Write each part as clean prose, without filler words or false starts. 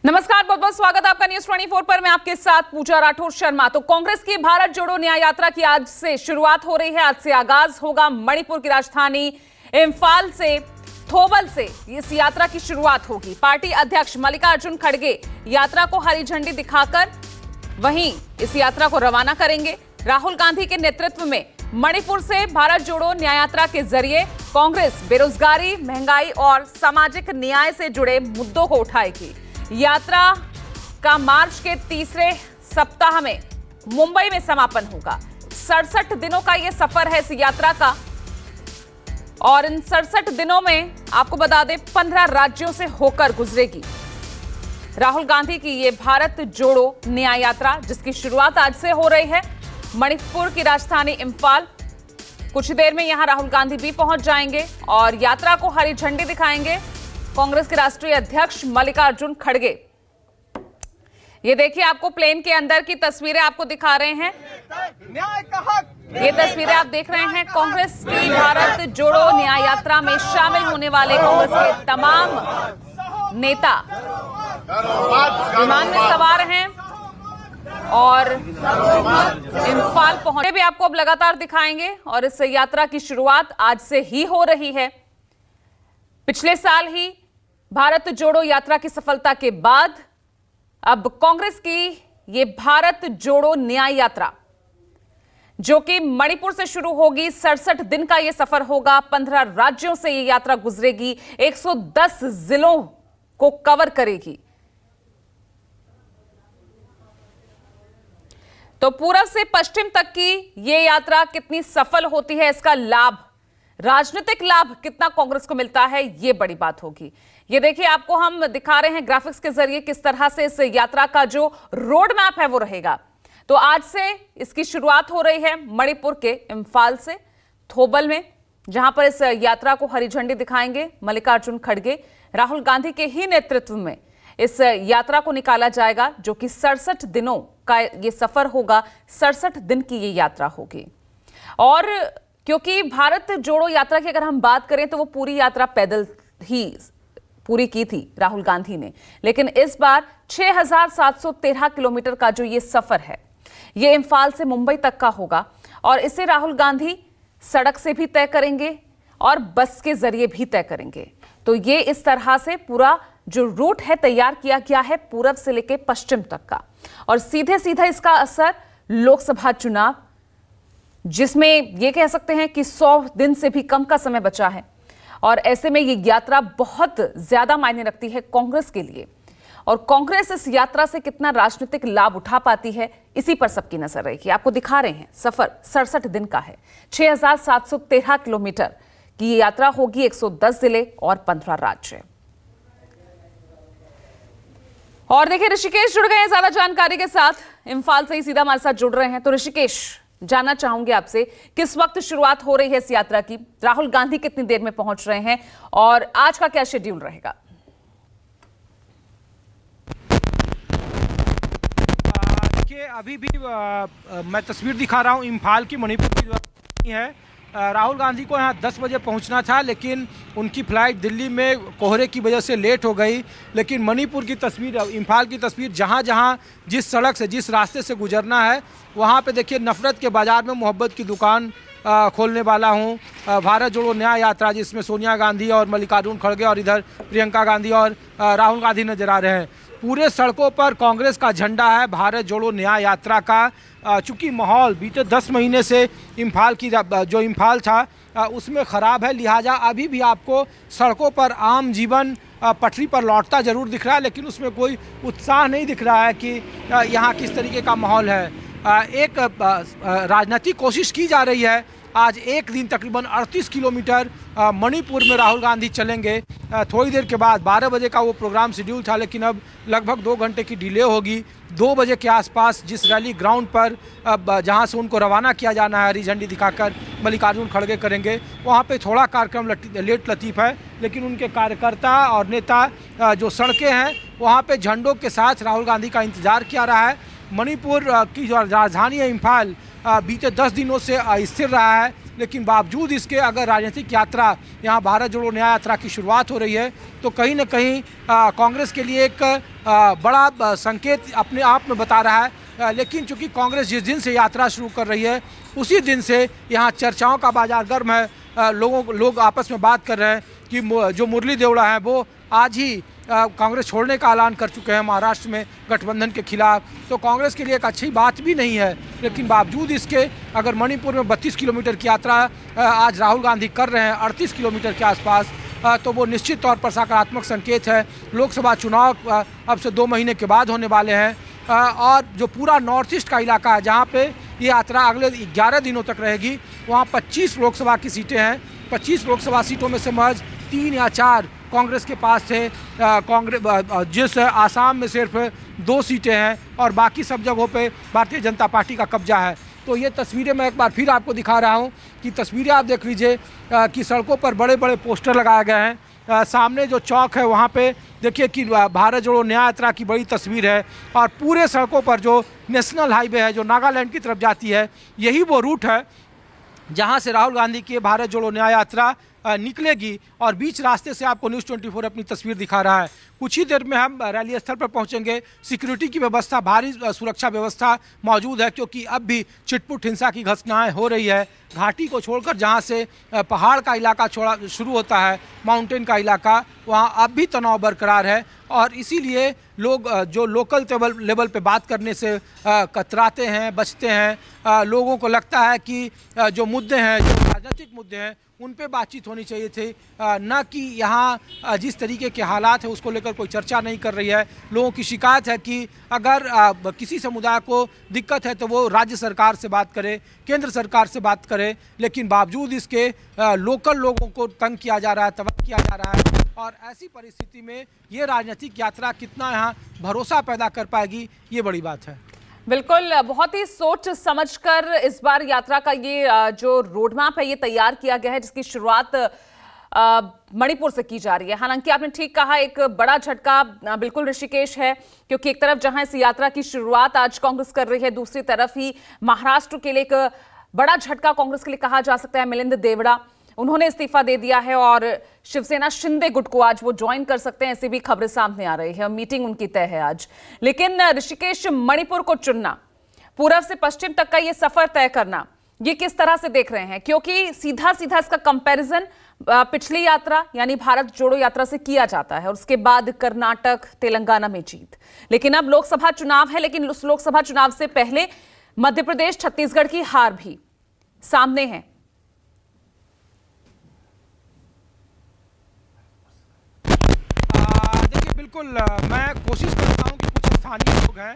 नमस्कार, बहुत बहुत स्वागत आपका न्यूज 24 पर। मैं आपके साथ पूजा राठौर शर्मा। तो कांग्रेस की भारत जोड़ो न्याय यात्रा की आज से शुरुआत हो रही है। आज से आगाज होगा मणिपुर की राजधानी इंफाल से, थोबल से इस यात्रा की शुरुआत होगी। पार्टी अध्यक्ष मल्लिकार्जुन खड़गे यात्रा को हरी झंडी दिखाकर वहीं इस यात्रा को रवाना करेंगे। राहुल गांधी के नेतृत्व में मणिपुर से भारत जोड़ो न्याय यात्रा के जरिए कांग्रेस बेरोजगारी, महंगाई और सामाजिक न्याय से जुड़े मुद्दों को उठाएगी। यात्रा का मार्च के तीसरे सप्ताह में मुंबई में समापन होगा। 67 दिनों का यह सफर है इस यात्रा का, और इन 67 दिनों में आपको बता दें 15 राज्यों से होकर गुजरेगी राहुल गांधी की ये भारत जोड़ो न्याय यात्रा, जिसकी शुरुआत आज से हो रही है। मणिपुर की राजधानी इंफाल, कुछ देर में यहां राहुल गांधी भी पहुंच जाएंगे और यात्रा को हरी झंडी दिखाएंगे कांग्रेस के राष्ट्रीय अध्यक्ष मल्लिकार्जुन खड़गे। ये देखिए, आपको प्लेन के अंदर की तस्वीरें आपको दिखा रहे हैं। ये तस्वीरें आप देख रहे हैं कांग्रेस की भारत जोड़ो न्याय यात्रा में शामिल होने वाले कांग्रेस के तमाम नेता विमान में सवार हैं और इंफाल पहुंचे भी आपको अब लगातार दिखाएंगे। और इस यात्रा की शुरुआत आज से ही हो रही है। पिछले साल ही भारत जोड़ो यात्रा की सफलता के बाद अब कांग्रेस की ये भारत जोड़ो न्याय यात्रा, जो कि मणिपुर से शुरू होगी, 67 दिन का यह सफर होगा। 15 राज्यों से यह यात्रा गुजरेगी, 110 जिलों को कवर करेगी। तो पूर्व से पश्चिम तक की यह यात्रा कितनी सफल होती है, इसका लाभ, राजनीतिक लाभ कितना कांग्रेस को मिलता है, यह बड़ी बात होगी। ये देखिए, आपको हम दिखा रहे हैं ग्राफिक्स के जरिए किस तरह से इस यात्रा का जो रोड मैप है वो रहेगा। तो आज से इसकी शुरुआत हो रही है मणिपुर के इंफाल से, थोबल में, जहां पर इस यात्रा को हरी झंडी दिखाएंगे मल्लिकार्जुन खड़गे। राहुल गांधी के ही नेतृत्व में इस यात्रा को निकाला जाएगा, जो कि 67 दिनों का ये सफर होगा। 67 दिन की ये यात्रा होगी। और क्योंकि भारत जोड़ो यात्रा की अगर हम बात करें तो वो पूरी यात्रा पैदल ही पूरी की थी राहुल गांधी ने, लेकिन इस बार 6713 किलोमीटर का जो ये सफर है ये इंफाल से मुंबई तक का होगा। और इसे राहुल गांधी सड़क से भी तय करेंगे और बस के जरिए भी तय करेंगे। तो ये इस तरह से पूरा जो रूट है तैयार किया गया है, पूर्व से लेकर पश्चिम तक का। और सीधे सीधे इसका असर लोकसभा चुनाव, जिसमें ये कह सकते हैं कि 100 दिन से भी कम का समय बचा है, और ऐसे में ये यात्रा बहुत ज्यादा मायने रखती है कांग्रेस के लिए। और कांग्रेस इस यात्रा से कितना राजनीतिक लाभ उठा पाती है, इसी पर सबकी नजर रहेगी। आपको दिखा रहे हैं, सफर 67 दिन का है, 6713 किलोमीटर की ये यात्रा होगी, 110 जिले और 15 राज्य। और देखिए, ऋषिकेश जुड़ गए हैं ज्यादा जानकारी के साथ, इंफाल से ही सीधा हमारे साथ जुड़ रहे हैं। तो ऋषिकेश, जानना चाहूंगे आपसे, किस वक्त शुरुआत हो रही है इस यात्रा की, राहुल गांधी कितनी देर में पहुंच रहे हैं और आज का क्या शेड्यूल रहेगा? देखिए, अभी भी मैं तस्वीर दिखा रहा हूं इंफाल की, मणिपुर की जो है। राहुल गांधी को यहाँ 10 बजे पहुँचना था, लेकिन उनकी फ्लाइट दिल्ली में कोहरे की वजह से लेट हो गई। लेकिन मणिपुर की तस्वीर, इंफाल की तस्वीर, जहाँ जहाँ जिस सड़क से, जिस रास्ते से गुजरना है, वहाँ पे देखिए नफ़रत के बाज़ार में मोहब्बत की दुकान खोलने वाला हूँ। भारत जोड़ो न्याय यात्रा, जिसमें सोनिया गांधी और मल्लिकार्जुन खड़गे और इधर प्रियंका गांधी और राहुल गांधी नजर आ रहे हैं। पूरे सड़कों पर कांग्रेस का झंडा है भारत जोड़ो न्याय यात्रा का। चूँकि माहौल बीते 10 महीने से इंफाल की जो इंफाल था उसमें ख़राब है, लिहाजा अभी भी आपको सड़कों पर आम जीवन पटरी पर लौटता ज़रूर दिख रहा है, लेकिन उसमें कोई उत्साह नहीं दिख रहा है कि यहाँ किस तरीके का माहौल है। एक राजनीतिक कोशिश की जा रही है। आज एक दिन तकरीबन 38 किलोमीटर मणिपुर में राहुल गांधी चलेंगे। थोड़ी देर के बाद 12 बजे का वो प्रोग्राम शेड्यूल था, लेकिन अब लगभग 2 घंटे की डिले होगी। 2 बजे के आसपास जिस रैली ग्राउंड पर जहां से उनको रवाना किया जाना है, हरी झंडी दिखाकर मल्लिकार्जुन खड़गे करेंगे, वहां पे थोड़ा कार्यक्रम लेट लतीफ़ है, लेकिन उनके कार्यकर्ता और नेता जो सड़कें हैं वहाँ पे झंडों के साथ राहुल गांधी का इंतज़ार किया रहा है। मणिपुर की जो राजधानी है इंफाल, बीते 10 दिनों से स्थिर रहा है। लेकिन बावजूद इसके अगर राजनीतिक यात्रा यहाँ भारत जोड़ो न्याय यात्रा की शुरुआत हो रही है तो कहीं ना कहीं कांग्रेस के लिए एक बड़ा संकेत अपने आप में बता रहा है। लेकिन चूंकि कांग्रेस जिस दिन से यात्रा शुरू कर रही है उसी दिन से यहाँ चर्चाओं का बाजार गर्म है। लोग आपस में बात कर रहे हैं कि जो मुरली देवड़ा हैं वो आज ही कांग्रेस छोड़ने का ऐलान कर चुके हैं महाराष्ट्र में गठबंधन के खिलाफ। तो कांग्रेस के लिए एक अच्छी बात भी नहीं है। लेकिन बावजूद इसके अगर मणिपुर में 32 किलोमीटर की यात्रा आज राहुल गांधी कर रहे हैं 38 किलोमीटर के आसपास, तो वो निश्चित तौर पर सकारात्मक संकेत है। लोकसभा चुनाव अब से 2 महीने के बाद होने वाले हैं और जो पूरा नॉर्थ ईस्ट का इलाका है जहाँ पे ये यात्रा अगले 11 दिनों तक रहेगी, वहाँ 25 लोकसभा की सीटें हैं। 25 लोकसभा सीटों में से महज 3 या 4 कांग्रेस के पास थे। जिस आसाम में सिर्फ 2 सीटें हैं और बाकी सब जगहों पे भारतीय जनता पार्टी का कब्जा है। तो ये तस्वीरें मैं एक बार फिर आपको दिखा रहा हूँ कि तस्वीरें आप देख लीजिए कि सड़कों पर बड़े बड़े पोस्टर लगाए गए हैं। सामने जो चौक है वहाँ पे देखिए कि भारत जोड़ो न्याय यात्रा की बड़ी तस्वीर है और पूरे सड़कों पर जो नेशनल हाईवे है जो नागालैंड की तरफ जाती है यही वो रूट है जहाँ से राहुल गांधी की भारत जोड़ो न्याय यात्रा निकलेगी। और बीच रास्ते से आपको न्यूज़ 24 अपनी तस्वीर दिखा रहा है। कुछ ही देर में हम रैली स्थल पर पहुंचेंगे। सिक्योरिटी की व्यवस्था, भारी सुरक्षा व्यवस्था मौजूद है क्योंकि अब भी छिटपुट हिंसा की घटनाएं हो रही है। घाटी को छोड़कर जहां से पहाड़ का इलाका शुरू होता है, माउंटेन का इलाका, वहां अब भी तनाव बरकरार है और इसीलिए लोग जो लोकल लेवल पे बात करने से कतराते हैं, बचते हैं। लोगों को लगता है कि जो मुद्दे हैं, जो राजनीतिक मुद्दे हैं, उन पे बातचीत होनी चाहिए थी, न कि यहाँ जिस तरीके के हालात है उसको लेकर कोई चर्चा नहीं कर रही है। लोगों की शिकायत है कि अगर किसी समुदाय को दिक्कत है तो वो राज्य सरकार से बात करे, केंद्र सरकार से बात करे, लेकिन बावजूद इसके लोकल लोगों को तंग किया जा रहा है, तबाह किया जा रहा है। और ऐसी परिस्थिति में ये राजनीतिक यात्रा कितना यहाँ भरोसा पैदा कर पाएगी, ये बड़ी बात है। बिल्कुल, बहुत ही सोच समझकर इस बार यात्रा का ये जो रोड मैप है ये तैयार किया गया है, जिसकी शुरुआत मणिपुर से की जा रही है। हालांकि आपने ठीक कहा, एक बड़ा झटका बिल्कुल ऋषिकेश है क्योंकि एक तरफ जहां इस यात्रा की शुरुआत आज कांग्रेस कर रही है, दूसरी तरफ ही महाराष्ट्र के लिए एक बड़ा झटका कांग्रेस के लिए कहा जा सकता है। मिलिंद देवड़ा उन्होंने इस्तीफा दे दिया है और शिवसेना शिंदे गुट को आज वो ज्वाइन कर सकते हैं, ऐसी भी खबरें सामने आ रही है। मीटिंग उनकी तय है आज। लेकिन ऋषिकेश मणिपुर को चुनना, पूर्व से पश्चिम तक का ये सफर तय करना, ये किस तरह से देख रहे हैं? क्योंकि सीधा सीधा इसका कंपैरिजन पिछली यात्रा यानी भारत जोड़ो यात्रा से किया जाता है और उसके बाद कर्नाटक, तेलंगाना में जीत। लेकिन अब लोकसभा चुनाव है, लेकिन उस लोकसभा चुनाव से पहले मध्य प्रदेश, छत्तीसगढ़ की हार भी सामने है। बिल्कुल, मैं कोशिश करता हूँ कि कुछ स्थानीय लोग हैं।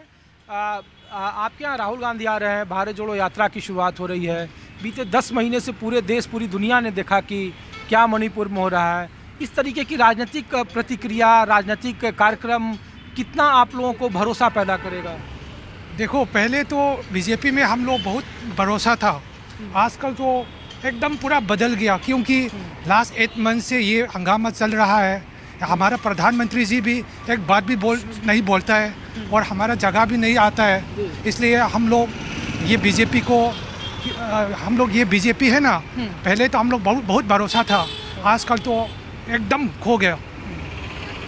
आपके यहाँ राहुल गांधी आ रहे हैं, भारत जोड़ो यात्रा की शुरुआत हो रही है। बीते 10 महीने से पूरे देश, पूरी दुनिया ने देखा कि क्या मणिपुर में हो रहा है। इस तरीके की राजनीतिक प्रतिक्रिया, राजनीतिक कार्यक्रम कितना आप लोगों को भरोसा पैदा करेगा? देखो, पहले तो बीजेपी में हम लोग बहुत भरोसा था, आजकल तो एकदम पूरा बदल गया क्योंकि लास्ट 8 मंथ से ये हंगामा चल रहा है। हमारा प्रधानमंत्री जी भी एक बात भी नहीं बोलता है और हमारा जगह भी नहीं आता है। इसलिए हम लोग ये बीजेपी को, हम लोग ये बीजेपी है ना, पहले तो हम लोग बहुत भरोसा था, आजकल तो एकदम खो गया।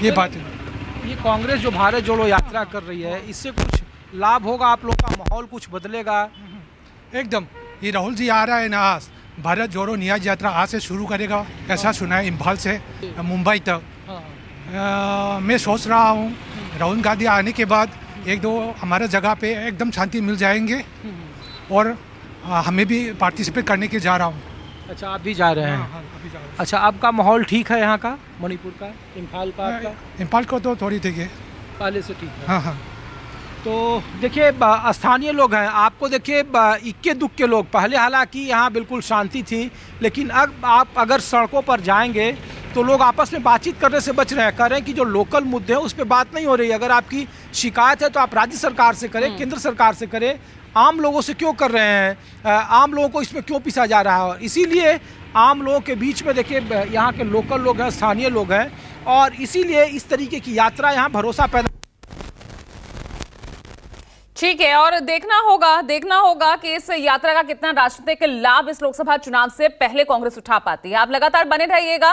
ये बात है। ये कांग्रेस जो भारत जोड़ो यात्रा कर रही है, इससे कुछ लाभ होगा? आप लोग का माहौल कुछ बदलेगा? एकदम। ये राहुल जी आ रहा है ना, आज भारत जोड़ो न्याय यात्रा आज से शुरू करेगा, ऐसा सुना है, इम्फाल से मुंबई तक। मैं सोच रहा हूँ राहुल गांधी आने के बाद 1-2 हमारे जगह पे एकदम शांति मिल जाएंगे और हमें भी पार्टिसिपेट करने के जा रहा हूँ। अच्छा, आप भी जा रहे हैं? हाँ, अभी जा रहा हूँ। अच्छा, आपका माहौल ठीक है यहाँ का, मणिपुर का, इम्फाल का? आपका इम्फाल को तो थोड़ी ठीक है, पहले से ठीक है। हाँ हाँ। तो देखिए, स्थानीय लोग हैं, आपको देखिए इक्के दुक्के लोग, पहले हालांकि यहाँ बिल्कुल शांति थी, लेकिन अब आप अगर सड़कों पर जाएंगे तो लोग आपस में बातचीत करने से बच रहे हैं। कह रहे हैं कि जो लोकल मुद्दे हैं उस पर बात नहीं हो रही। अगर आपकी शिकायत है तो आप राज्य सरकार से करें, केंद्र सरकार से करें, आम लोगों से क्यों कर रहे हैं? आम लोगों को इसमें क्यों पिसा जा रहा है? इसीलिए आम लोगों के बीच में देखिए यहाँ के लोकल लोग हैं, स्थानीय लोग हैं और इसीलिए इस तरीके की यात्रा यहाँ भरोसा पैदा। ठीक है, और देखना होगा कि इस यात्रा का कितना राजनीतिक लाभ इस लोकसभा चुनाव से पहले कांग्रेस उठा पाती है। आप लगातार बने रहिएगा।